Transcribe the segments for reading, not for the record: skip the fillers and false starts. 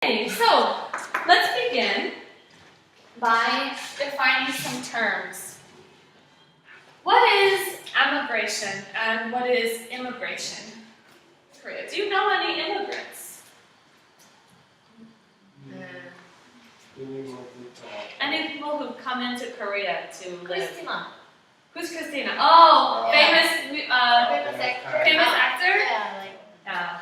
Okay, so let's begin by defining some terms. What is emigration and what is immigration? Korea. Do you know any immigrants? Any people who've come into Korea to live? Christina. Who's Christina? Oh, famous actor. famous actor? Yeah, like. Yeah.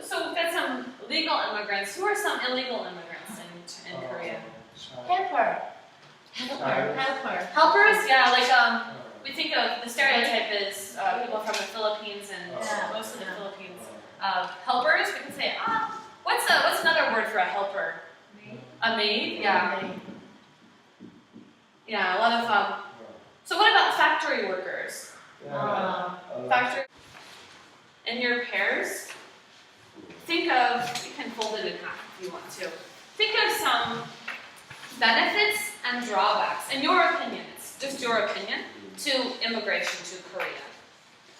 So we've got some legal immigrants. Who are some illegal immigrants in Korea? Helper. Helpers? Yeah, like we think of the stereotype is people from the Philippines and most of the Philippines. Helpers, we can say, what's another word for a helper? A maid? Yeah. Yeah, a lot of so what about factory workers? Factory in your pairs? Think of, you can fold it in half if you want to. Think of some benefits and drawbacks, in your opinion, it's just your opinion, to immigration to Korea.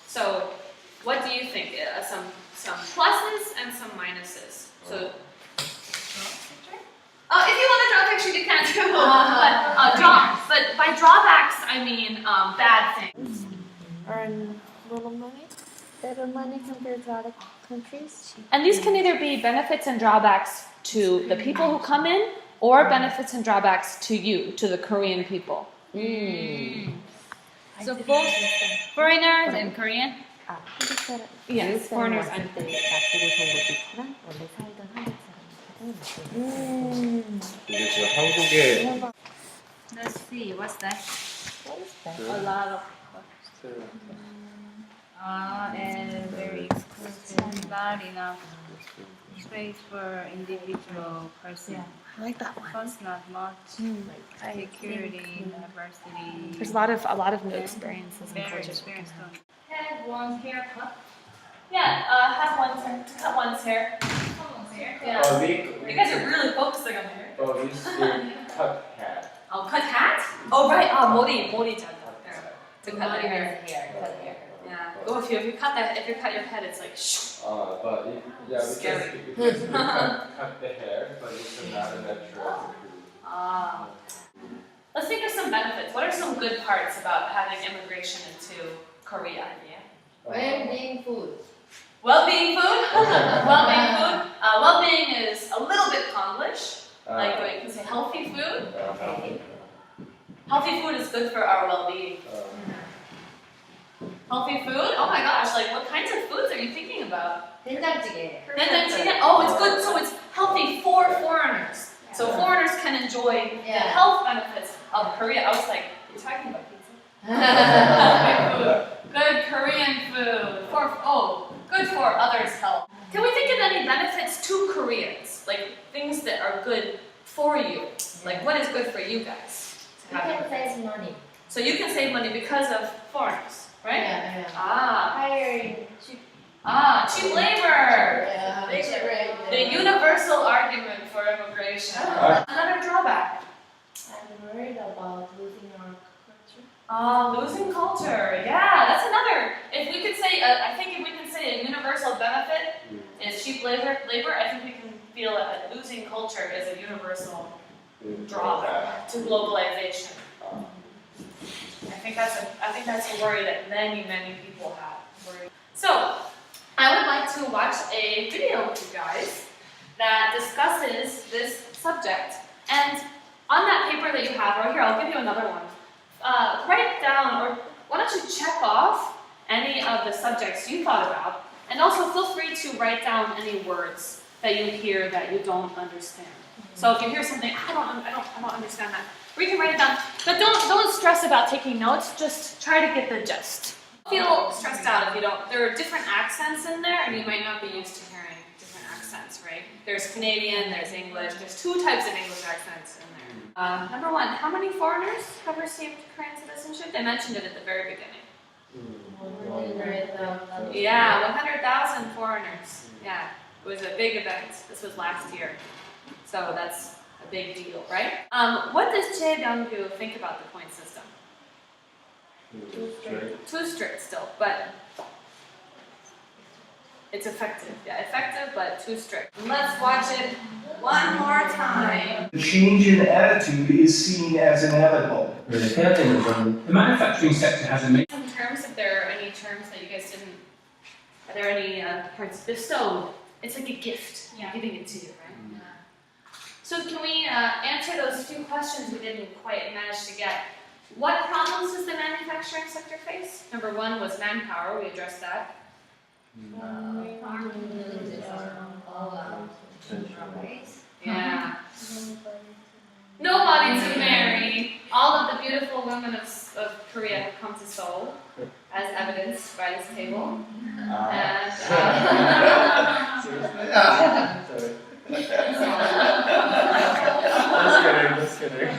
So, what do you think? Some pluses and some minuses. So, if you want to draw a picture, you can too. But by drawbacks, I mean bad things. Earn little money, better money compared to other countries. And these can either be benefits and drawbacks to the people who come in, or benefits and drawbacks to you, to the Korean people. So both foreigners and Korean? Yes, foreigners and 이게 지금 한국에 Let's see, what's that? a lot of. And very exclusive, not enough space for individual person. I like that one. Funds not much. Security, diversity. There's a lot of new experiences in Very Korea. experienced. Have one haircut. Yeah, have one cut one's hair. Yeah. You guys are really focusing on the hair. this is cut hat. Oh, cut hat? Oh, right. 머리 잘 to cut the hair. Yeah. Oh, if you cut your head, it's like shh. But Scary. because you cut the hair, but it's not a natural. Let's think of some benefits. What are some good parts about having immigration into Korea? Well-being food. Well-being food. Well-being food. Well-being is a little bit Konglish. Like you can say healthy food. Healthy food is good for our well-being. Healthy food? Oh my gosh, like what kinds of foods are you thinking about? 된장찌개. Oh, it's good. So it's healthy for foreigners. So foreigners can enjoy the health benefits of Korea. I was like, you're talking about pizza? Healthy food. Good Korean food. Good for others' health. Can we think of any benefits to Koreans? Like things that are good for you? Like what is good for you guys? You can save money. So you can save money because of foreigners, right? Yeah. Hiring. cheap. Cheap labor. Yeah. The universal argument for immigration. Another drawback. I'm worried about losing our culture. Losing culture. Yeah, that's another. If we could say, I think if we can say a universal benefit is cheap labor, I think we can feel that losing culture is a universal drawback to globalization. I think that's a worry that many people have. So, I would like to watch a video with you guys that discusses this subject. And on that paper that you have, or here, I'll give you another one. Write down, or why don't you check off any of the subjects you thought about, and also feel free to write down any words that you hear that you don't understand. So if you hear something, I don't understand that, or you can write it down. But don't stress about taking notes. Just try to get the gist. Feel stressed out if you don't. There are different accents in there, and you might not be used to hearing different accents, right? There's Canadian, there's English. There's two types of English accents in there. Number one, how many foreigners have received Korean citizenship? They mentioned it at the very beginning. 100,000. Yeah, 100,000 foreigners. Yeah, it was a big event. This was last year. So that's a big deal, right? What does Chae Byung-gyu think about the point system? Too straight. Too strict still, but It's effective. Yeah, effective, but too strict. Let's watch it one more time. The change in attitude is seen as inevitable. The manufacturing sector has a In terms, if there are any terms that you guys didn't, are there any parts bestowed? It's like a gift. Yeah. Giving it to you, right? Yeah. So can we answer those two questions we didn't quite manage to get? What problems does the manufacturing sector face? Number one was manpower. We addressed that. Yeah. Nobody to marry. All of the beautiful women of Korea have come to Seoul, as evidenced by this table. And, Just kidding.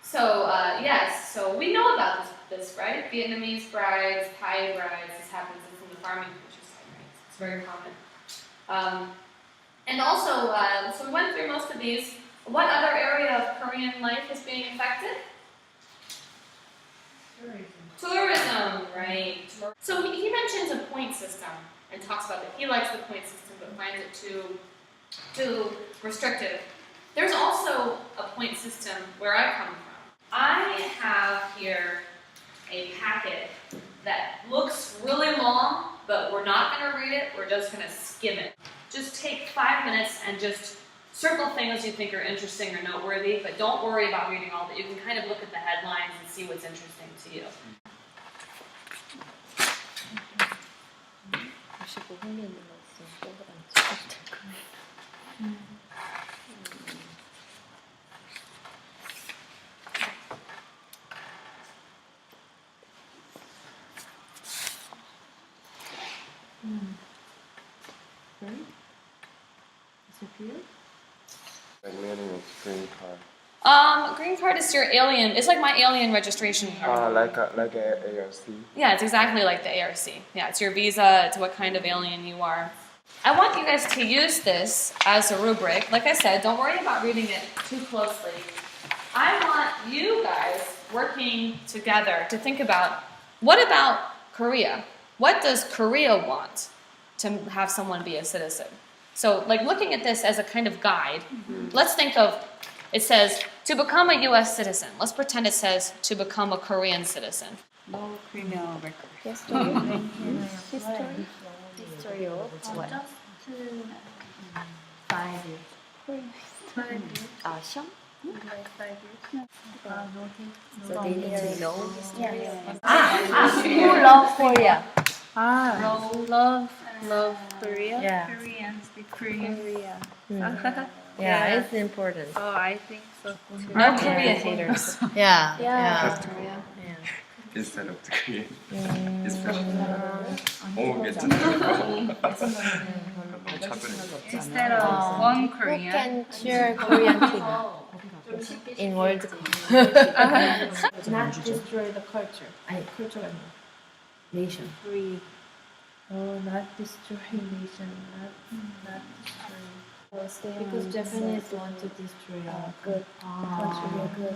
so, yes, so we know about this, right? Vietnamese brides, Thai brides, this happens in the farming countryside, right? It's very common. And also, so we went through most of these. What other area of Korean life is being affected? Tourism, right. So he mentions a point system and talks about that. He likes the point system but finds it too restrictive. There's also a point system where I come from. I have here a packet that looks really long, but we're not going to read it, we're just going to skim it. Just take 5 minutes and just circle things you think are interesting or noteworthy, but don't worry about reading all of it. You can kind of look at the headlines and see what's interesting to you. Green card. Green card is your alien. It's like my alien registration card. Like a ARC. Yeah, it's exactly like the ARC. Yeah, it's your visa. It's what kind of alien you are. I want you guys to use this as a rubric. Like I said, don't worry about reading it too closely. I want you guys working together to think about, what about Korea? What does Korea want to have someone be a citizen? So, like, looking at this as a kind of guide, let's think of, it says, to become a U.S. citizen. Let's pretend it says, to become a Korean citizen. No criminal record. History. History of what? 5 years. 5 years. Asian? 5 years. So they need to know history. Who loves Korea? Love Korea. Yeah. Koreans speak Korean. Yeah, it's important. Oh, I think so too. No Korea haters. Yeah. Yeah. Instead of the Korean. 괜찮아요. Instead of one Who Korean. can cheer Korean team in World Cup? Not destroy the culture. Culture. Nation. Free. Oh, not destroy nation. Not destroy. Because Japanese want to destroy our Good. culture. Good.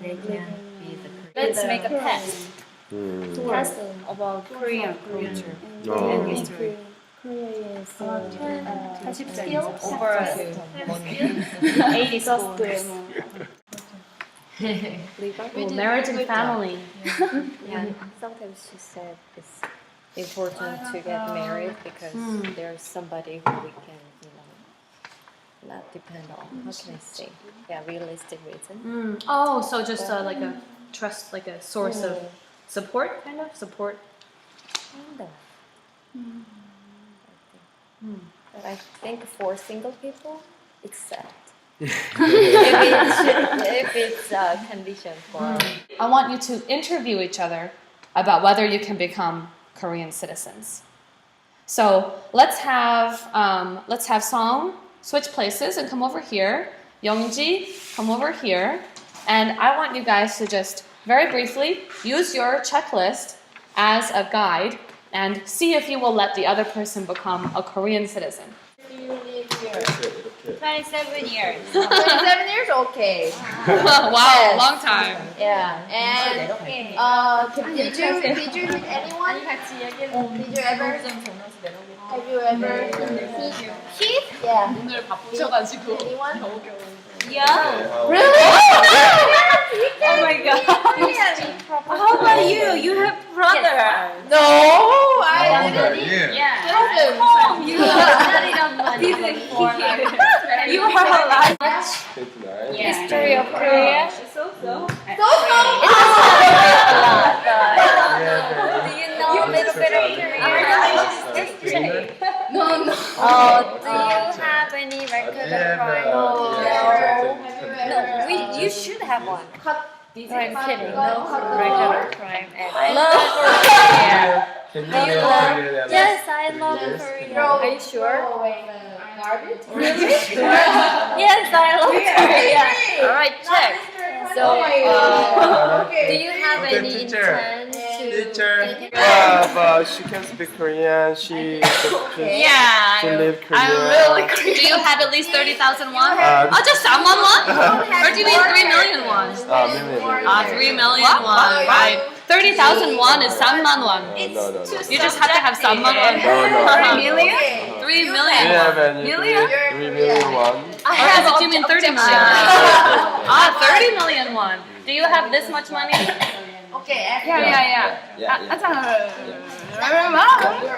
They can be the Let's make a test. Test about Korean culture Oh. and history. Korea is 80 Over 80 schools. Marriage and family. Yeah, sometimes she said it's important to get married because there's somebody who we can, not depend on. How can I say? Yeah, realistic reason. Oh, so just like a trust, like a source of support, kind of? Support. Kind of. But I think for single people, it's sad. if it's a condition for. I want you to interview each other about whether you can become Korean citizens. So let's have Song switch places and come over here. Youngji, come over here. And I want you guys to just very briefly use your checklist as a guide and see if you will let the other person become a Korean citizen. you live here. 이렇게. 27 years. 27 years? Okay. Wow, long time. Yeah. And did you meet anyone? Did you ever? Have you ever Keith? Yeah. Anyone? Yeah. Really? Oh my god. How about you? You have brother. No, I didn't. Yeah. Problem. You not enough money. You are alive. 59. History of Korea. So. Do you know a little bit of Korean? No. Do you have any record of crime? No, you should have one. No, I'm kidding. No record of crime. And I love Korea. Can you Do you know love? Korean? Yes, I love Korea. Are you sure? Garbage? Yes, I love Korea. All right, check. So, do you have Okay, any teacher. intent to? Teacher. But she can speak Korean. She Yeah. to live Korea. I'm really Korean. Do you have at least 30,000 won? Just 3,000 won? Or do you mean 3 million won? million. 3 million won, right? 30,000 won is 3만 won. No. You just have to have 3만 won. No. 3 million? 3 Do you million. have any 3 million won? Or is it, do you mean 30 million? 30 million won. Do you have this much money? Okay. Yeah.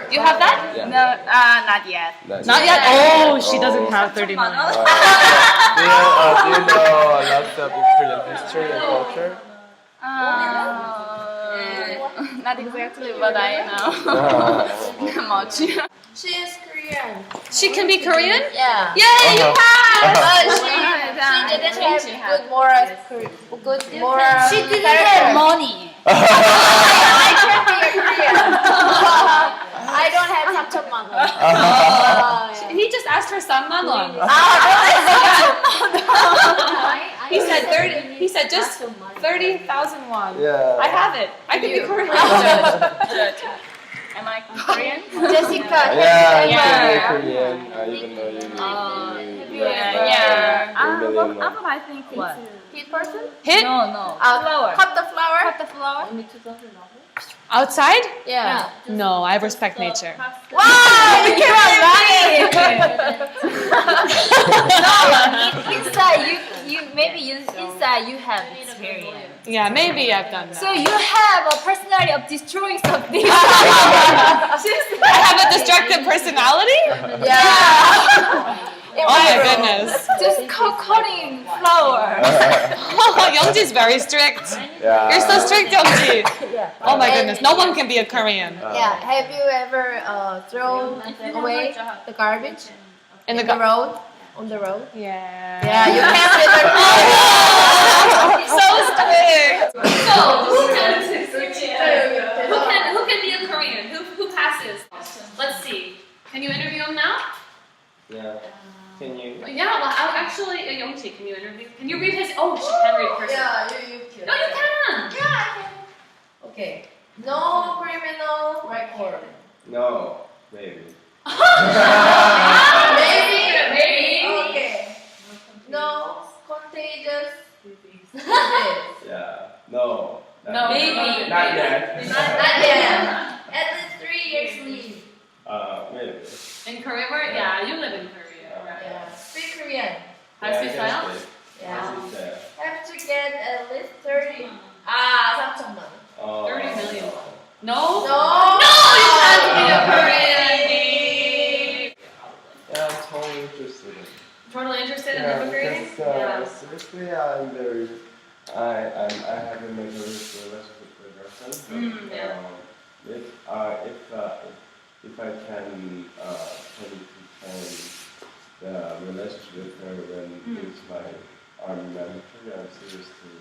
You have that? Yeah. No, not yet. Not yet? Oh, she doesn't have 30 million. Do you know lots of Korean history and culture? Not exactly, but I know much. She is Korean. She can be Korean? Yeah. Yay, you passed! But she didn't have good moral. She didn't have money. I can be a Korean. I don't have 3,000만 원. He just asked for 3만 won. He said 30. He said just 30,000 won. Yeah. I have it. I can be Korean. Am I Korean? Jessica. Yeah, you Yeah. can be Korean, even though you Yeah. How I think what? Hit person? Hit? No. Flower. Cut the flower. The flower? Outside? Yeah. No, I respect nature. Wow, you came out lying. Inside, you maybe inside you have experience. Yeah, maybe I've done that. So you have a personality of destroying something. I have a destructive personality? Yeah. Oh my goodness. Just cutting flower. Youngji's very strict. Yeah. You're so strict, Youngji. Oh my goodness, no one can be a Korean. Yeah. Have you ever thrown away the garbage In the in the road? On the road? Yeah. Yeah, you can't be the So strict. So who can be a Korean? Who passes? Let's see. Can you interview him now? Yeah. Can you? Yeah. Well, actually, Youngji, can you interview? Can you read his? Oh, she can read person. Yeah, you can. No, you can. Yeah, I can. Okay. No criminal record. No. Maybe. Maybe. Okay. No contagious disease. Yeah. No. No, maybe. Not yet. Not yet. At least 3 years leave. Maybe. In Korea, where? Yeah, you live in Korea, right? Yeah. Speak Korean. Have to Yeah, style? Yeah. Have to get at least 30. 3,000만 원. 30 million. No? No. No, you have to be a Korean. Yeah, I'm totally interested. Totally interested in Yeah, immigrating? because seriously, I haven't made a relationship with a person. But, yeah. if I can the relationship with her when it's my army mandatory, I'm seriously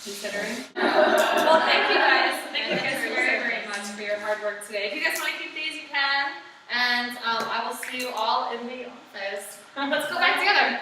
Considering? Well, thank you guys. Thank you guys very, very much for your hard work today. If you guys want to keep these, you can. And I will see you all in the office. Let's go back together.